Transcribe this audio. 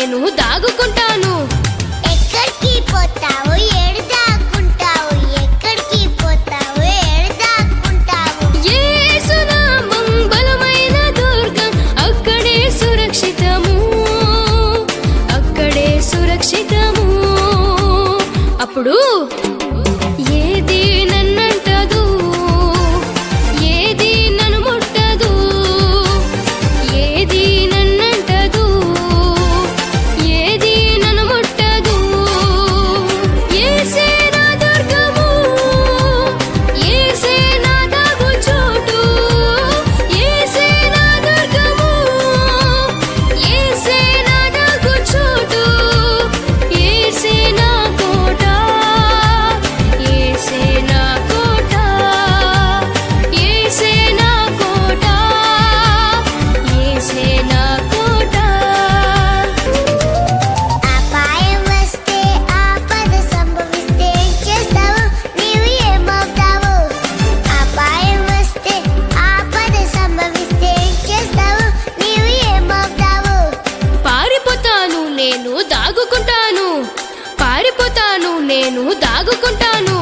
నేను దాగుకుంటాను. ఎక్కడికి పోతావు ఏడు దాక్కుంటావు, ఎక్కడికి పోతావు ఏడు దాక్కుంటావు. యేసు నామం బలమైన దుర్గం, అక్కడే సురక్షితము, అక్కడే సురక్షితము. అప్పుడు ఏది నన్నంటదు, ఏది నన్ను ముట్టదు, ఏది నన్నంటదు, ఏది నన్ను ముట్టదు. యేసే నా దుర్గము, యేసే నా దాగు చోటు, యేసే నా దుర్గము, యేసే నా దాగు చోటు, యేసే నా కోట, యేసే నా కోట, యేసే నా కోట, యేసే నా కోట. అపాయం వస్తే ఆపద సంభవిస్తే ఏం చేస్తావు, నీవు ఏమవుతావు. అపాయం వస్తే ఆపద సంభవిస్తే ఏం చేస్తావు, నీవు ఏమవుతావు. పారిపోతాను నేను దాగుకుంటాను, పారిపోతాను నేను దాగుకుంటాను.